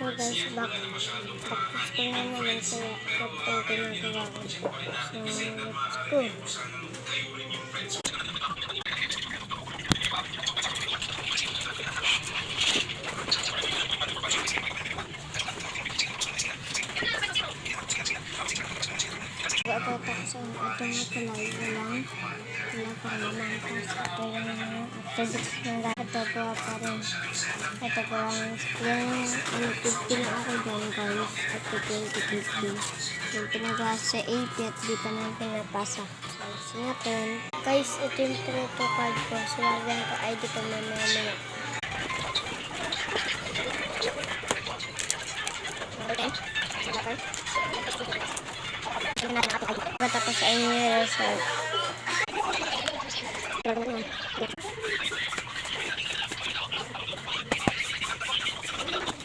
So guys, practice ko na naman kaya ito ginagawa ko. So let's go. Pagkatapos ito na tulay wala pa naman kasi ito yung activities ng gatagawa pa rin. Ito po yung pipin ako dyan guys at 2050 yung pinagawa sa AP at di pa namin pinapasa. So singapon guys, ito yung photo card ko. So wala ko ID pa mamaya. Tapos ay result.